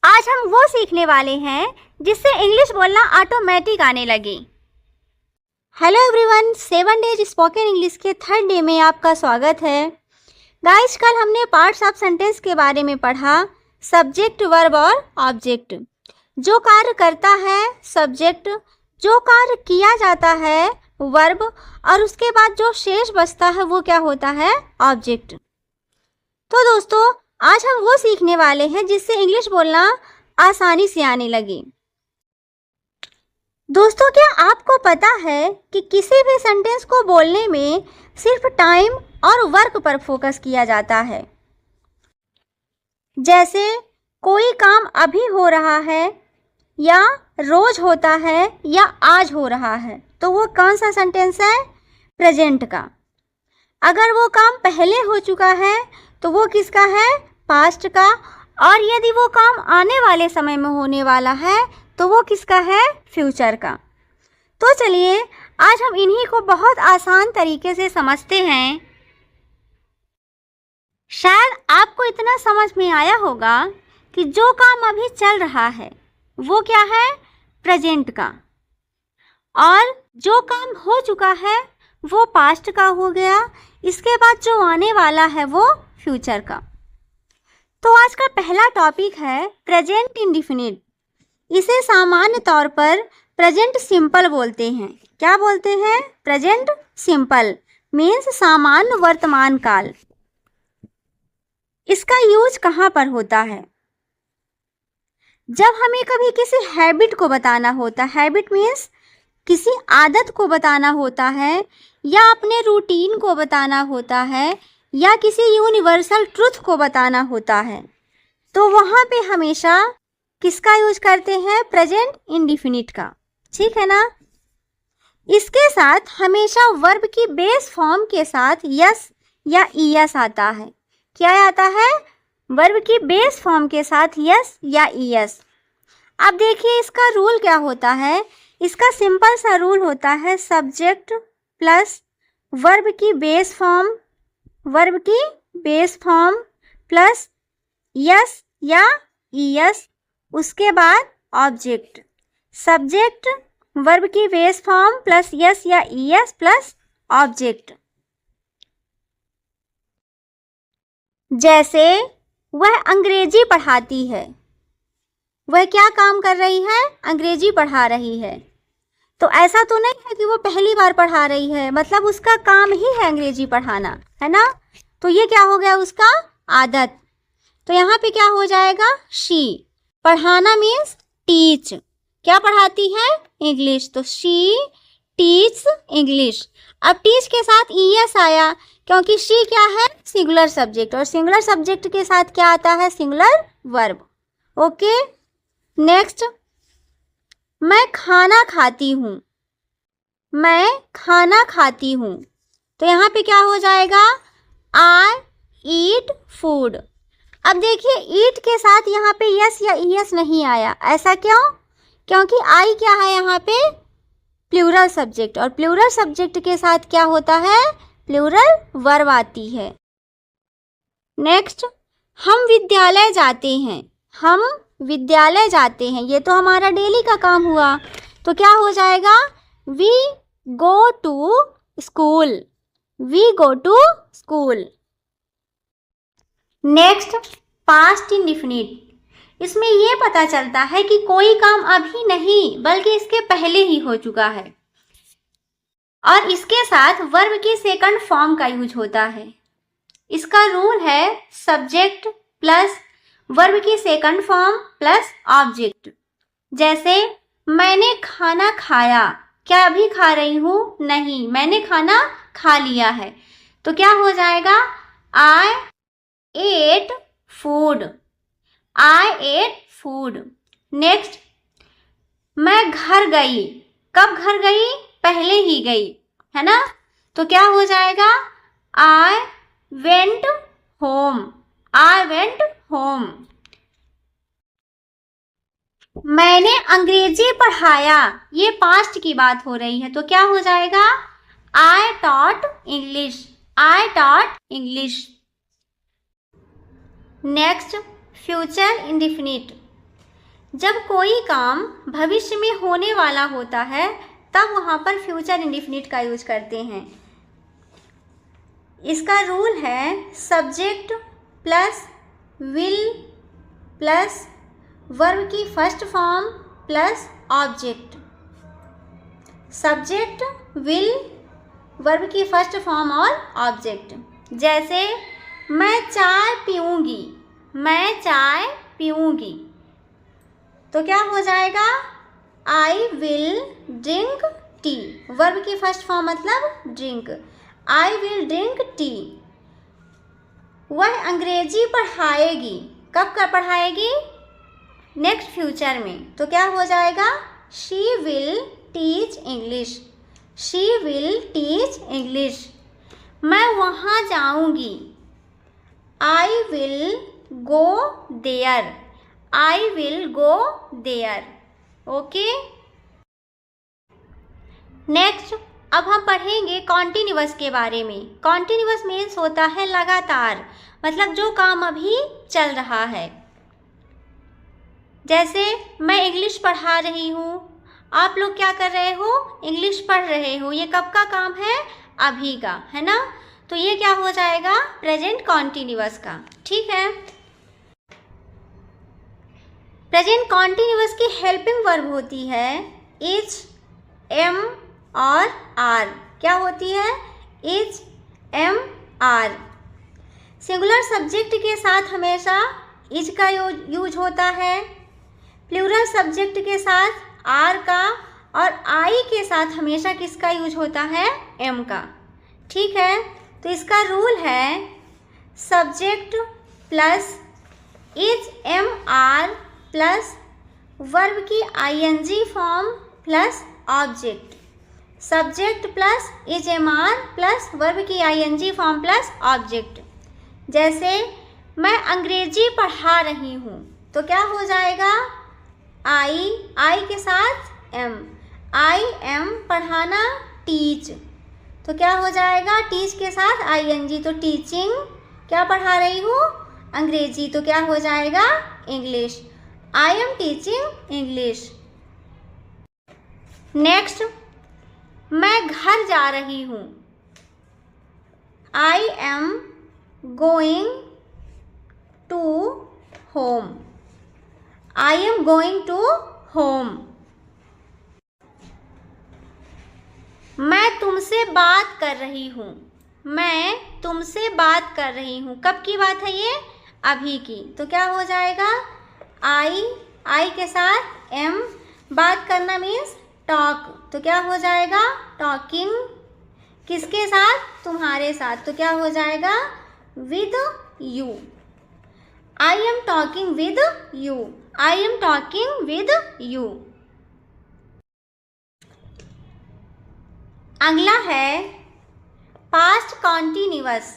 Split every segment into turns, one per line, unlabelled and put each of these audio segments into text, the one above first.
आज हम वो सीखने वाले हैं जिससे इंग्लिश बोलना ऑटोमेटिक आने लगे। Hello everyone, 7 days spoken English के 3rd डे में आपका स्वागत है। गाइस, कल हमने पार्ट्स ऑफ सेंटेंस के बारे में पढ़ा, सब्जेक्ट, वर्ब और ऑब्जेक्ट। जो कार्य करता है सब्जेक्ट, जो कार्य किया जाता है वर्ब, और उसके बाद जो शेष बचता है वो क्या होता है, ऑब्जेक्ट। तो दोस्तों, आज हम वो सीखने वाले हैं जिससे इंग्लिश बोलना आसानी से आने लगे। दोस्तों, क्या आपको पता है कि किसी भी सेंटेंस को बोलने में सिर्फ टाइम और वर्क पर फोकस किया जाता है। जैसे कोई काम अभी हो रहा है, या रोज होता है, या आज हो रहा है, तो वो कौन सा सेंटेंस है, प्रेजेंट का। अगर वो काम पहले हो चुका है तो वो किसका है, पास्ट का। और यदि वो काम आने वाले समय में होने वाला है तो वो किसका है, फ्यूचर का। तो चलिए आज हम इन्हीं को बहुत आसान तरीके से समझते हैं। शायद आपको इतना समझ में आया होगा कि जो काम अभी चल रहा है वो क्या है, प्रेजेंट का, और जो काम हो चुका है वो पास्ट का हो गया। इसके बाद जो आने वाला है वो फ्यूचर का। तो आज का पहला टॉपिक है प्रेजेंट इंडेफिनिट। इसे सामान्य तौर पर प्रेजेंट सिंपल बोलते हैं। क्या बोलते हैं, प्रेजेंट सिंपल मीन्स सामान्य वर्तमान काल। इसका यूज कहाँ पर होता है, जब हमें कभी किसी हैबिट को बताना होता है। हैबिट मीन्स किसी आदत को बताना होता है, या अपने रूटीन को बताना होता है, या किसी यूनिवर्सल ट्रुथ को बताना होता है, तो वहाँ पे हमेशा किसका यूज करते हैं, प्रेजेंट इंडेफिनिट का। ठीक है ना। इसके साथ हमेशा वर्ब की बेस फॉर्म के साथ यस या ईएस आता है। क्या आता है, वर्ब की बेस फॉर्म के साथ यस या ईएस। अब देखिए इसका रूल क्या होता है। इसका सिंपल सा रूल होता है, सब्जेक्ट प्लस वर्ब की बेस फॉर्म प्लस यस या ईएस, उसके बाद ऑब्जेक्ट। सब्जेक्ट, वर्ब की बेस फॉर्म प्लस यस या ईएस प्लस ऑब्जेक्ट। जैसे वह अंग्रेजी पढ़ाती है, वह क्या काम कर रही है, अंग्रेजी पढ़ा रही है। तो ऐसा तो नहीं है कि वो पहली बार पढ़ा रही है, मतलब उसका काम ही है अंग्रेजी पढ़ाना, है ना। तो ये क्या हो गया, उसका आदत। तो यहाँ पे क्या हो जाएगा, शी। पढ़ाना मीन्स टीच। क्या पढ़ाती है, इंग्लिश, तो शी टीच इंग्लिश। अब टीच के साथ ईएस आया क्योंकि शी क्या है, सिंगुलर सब्जेक्ट, और सिंगुलर सब्जेक्ट के साथ क्या आता है, सिंगुलर वर्ब। ओके, नेक्स्ट, मैं खाना खाती हूँ, मैं खाना खाती हूँ। तो यहाँ पे क्या हो जाएगा, आई ईट फूड। अब देखिए ईट के साथ यहाँ पे यस या ईएस नहीं आया। ऐसा क्यों, क्योंकि आई क्या है यहाँ पे, प्लूरल सब्जेक्ट, और प्लूरल सब्जेक्ट के साथ क्या होता है, प्लूरल वर्ब आती है। नेक्स्ट, हम विद्यालय जाते हैं, हम विद्यालय जाते हैं, ये तो हमारा डेली का काम हुआ। तो क्या हो जाएगा, we go to school, we go to school. Next, past indefinite. इसमें ये पता चलता है कि कोई काम अभी नहीं बल्कि इसके पहले ही हो चुका है, और इसके साथ वर्ब की सेकंड फॉर्म का यूज होता है। इसका रूल है सब्जेक्ट प्लस वर्ब की सेकंड फॉर्म प्लस ऑब्जेक्ट। जैसे मैंने खाना खाया, क्या अभी खा रही हूँ, नहीं, मैंने खाना खा लिया है। तो क्या हो जाएगा, आई एट फूड, आई एट फूड। नेक्स्ट, मैं घर गई, कब घर गई, पहले ही गई, है ना। तो क्या हो जाएगा, I went home, I went home. मैंने अंग्रेजी पढ़ाया, ये पास्ट की बात हो रही है, तो क्या हो जाएगा, I taught English, I taught English. Next, future indefinite. जब कोई काम भविष्य में होने वाला होता है तब वहाँ पर फ्यूचर इंडेफिनिट का यूज करते हैं। इसका रूल है subject plus will plus verb की first form plus object. Subject, will, verb की फर्स्ट फॉर्म और ऑब्जेक्ट। जैसे मैं चाय पीऊँगी, मैं चाय पीऊँगी, तो क्या हो जाएगा? I will drink tea. Verb की फर्स्ट फॉर्म मतलब drink. I will drink tea. वह अंग्रेजी पढ़ाएगी। कब का पढ़ाएगी? नेक्स्ट फ्यूचर में। तो क्या हो जाएगा? She will teach English. She will teach English. मैं वहाँ जाऊँगी। I will go there. I will go there. Okay. Next अब हम पढ़ेंगे कॉन्टिन्यूअस के बारे में। कॉन्टिन्यूअस मीन्स होता है लगातार, मतलब जो काम अभी चल रहा है। जैसे मैं इंग्लिश पढ़ा रही हूँ, आप लोग क्या कर रहे हो? इंग्लिश पढ़ रहे हो। ये कब का काम है? अभी का, है ना? तो ये क्या हो जाएगा? प्रेजेंट कॉन्टिन्यूअस का। ठीक है। प्रेजेंट कॉन्टिन्यूअस की हेल्पिंग वर्ब होती है इज, एम और आर। क्या होती है? Is, am, are. Singular subject के साथ हमेशा इज का यूज होता है, प्लूरल सब्जेक्ट के साथ आर का, और आई के साथ हमेशा किसका यूज होता है? एम का। ठीक है। तो इसका रूल है subject plus is, am, are plus verb की ING form plus object. Subject plus is, am, are plus verb की आईएनजी फॉर्म प्लस ऑब्जेक्ट। जैसे मैं अंग्रेजी पढ़ा रही हूँ, तो क्या हो जाएगा? आई के साथ एम। आई एम पढ़ाना, टीच, तो क्या हो जाएगा? टीच के साथ आईएनजी, तो टीचिंग। क्या पढ़ा रही हूँ? अंग्रेजी, तो क्या हो जाएगा? English. I am teaching English. Next मैं घर जा रही हूँ। I am going to home. I am going to home. मैं तुमसे बात कर रही हूँ। मैं तुमसे बात कर रही हूँ। कब की बात है ये? अभी की। तो क्या हो जाएगा? आई के साथ एम। बात करना मीन्स टॉक, तो क्या हो जाएगा? टॉकिंग। किसके साथ? तुम्हारे साथ, तो क्या हो जाएगा? With you. I am talking with you. I am talking with you. अगला है पास्ट कॉन्टिन्यूअस,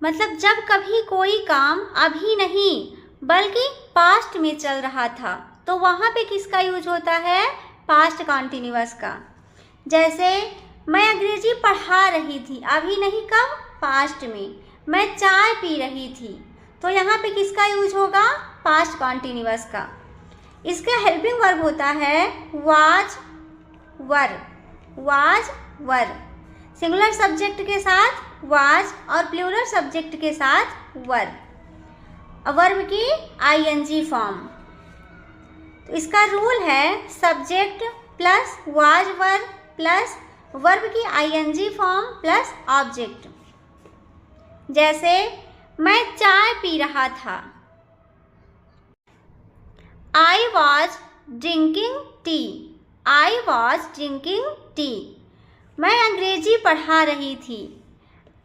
मतलब जब कभी कोई काम अभी नहीं बल्कि पास्ट में चल रहा था, तो वहाँ पे किसका यूज होता है? पास्ट कॉन्टिन्यूअस का। जैसे मैं अंग्रेजी पढ़ा रही थी, अभी नहीं, कब? पास्ट में। मैं चाय पी रही थी, तो यहाँ पे किसका यूज होगा? पास्ट कॉन्टिन्यूअस का। इसका हेल्पिंग वर्ब होता है was, were. Was, were. Singular subject के साथ वाज और प्लूरल सब्जेक्ट के साथ वर। वर्ब की आईएनजी फॉर्म। तो इसका रूल है subject plus was, were plus verb की आईएनजी फॉर्म प्लस ऑब्जेक्ट। जैसे मैं चाय पी रहा था। I was drinking tea. I was drinking tea. मैं अंग्रेजी पढ़ा रही थी।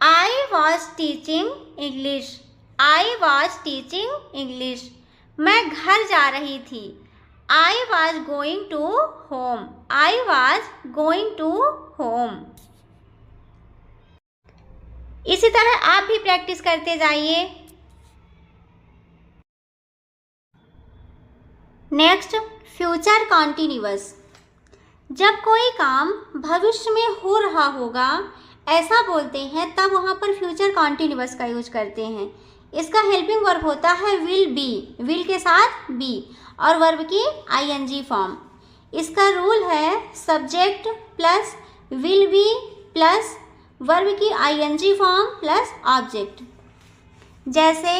I was teaching English. I was teaching English. मैं घर जा रही थी। आई was going to home. I was going to home. इसी तरह आप भी प्रैक्टिस करते जाइए। Next, future continuous. जब कोई काम भविष्य में हो रहा होगा ऐसा बोलते हैं, तब वहाँ पर फ्यूचर कॉन्टिन्यूअस का यूज करते हैं। इसका हेल्पिंग वर्ब होता है विल बी, विल के साथ बी और वर्ब की आईएनजी फॉर्म। इसका रूल है subject plus will be plus verb की आईएनजी फॉर्म प्लस ऑब्जेक्ट। जैसे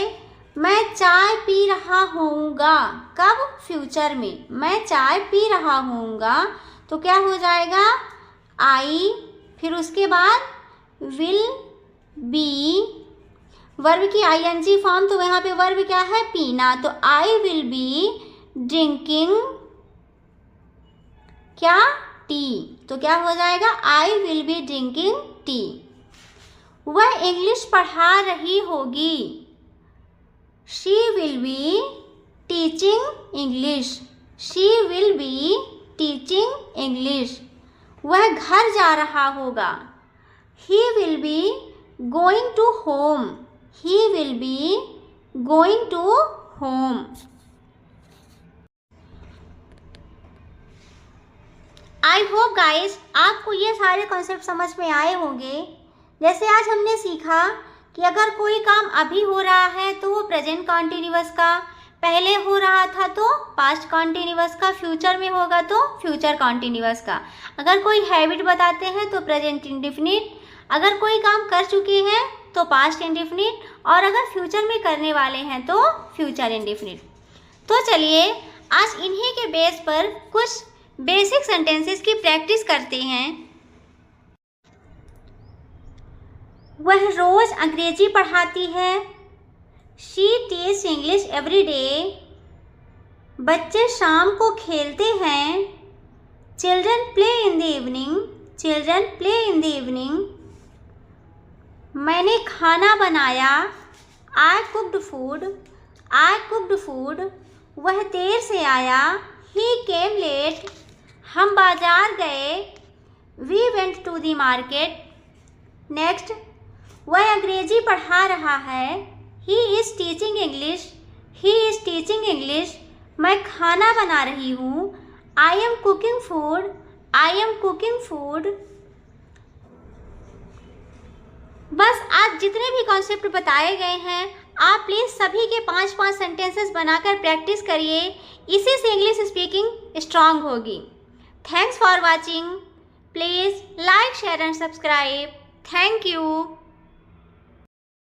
मैं चाय पी रहा होऊंगा, कब? फ्यूचर में। मैं चाय पी रहा होऊंगा तो क्या हो जाएगा? आई, फिर उसके बाद विल बी, वर्ब की आईएनजी फॉर्म, तो यहाँ पे वर्ब क्या है? पीना। तो आई विल बी ड्रिंकिंग क्या? टी। तो क्या हो जाएगा? I will be drinking tea. वह इंग्लिश पढ़ा रही होगी, she will be teaching English, she will be teaching English. वह घर जा रहा होगा, he will be going to home, he will be going to home. I hope guys आपको ये सारे कॉन्सेप्ट समझ में आए होंगे। जैसे आज हमने सीखा कि अगर कोई काम अभी हो रहा है तो वो प्रेजेंट कॉन्टिन्यूअस का, पहले हो रहा था तो पास्ट कॉन्टिन्यूअस का, फ्यूचर में होगा तो फ्यूचर कॉन्टिन्यूअस का। अगर कोई हैबिट बताते हैं तो प्रेजेंट इंडेफिनिट, अगर कोई काम कर चुके हैं तो पास्ट इंडेफिनिट, और अगर फ्यूचर में करने वाले हैं तो फ्यूचर इंडेफिनिट। तो चलिए आज इन्हीं के बेस पर कुछ बेसिक सेंटेंसेस की प्रैक्टिस करते हैं। वह रोज अंग्रेजी पढ़ाती है, she teach English every day. बच्चे शाम को खेलते हैं, children play in the evening, children play in the evening. मैंने खाना बनाया, आई कुक्ड फूड, आई कुक्ड फूड। वह देर से आया, ही केम लेट। हम बाजार गए, we went to the market. Next, वह अंग्रेजी पढ़ा रहा है, he is teaching English, he is teaching English. मैं खाना बना रही हूँ, I am cooking food, I am cooking food. बस आज जितने भी कॉन्सेप्ट बताए गए हैं आप प्लीज़ सभी के 5-5 सेंटेंसेस बनाकर प्रैक्टिस करिए, इसी से इंग्लिश स्पीकिंग स्ट्रांग होगी। Thanks for watching. Please like, share and subscribe. Thank you.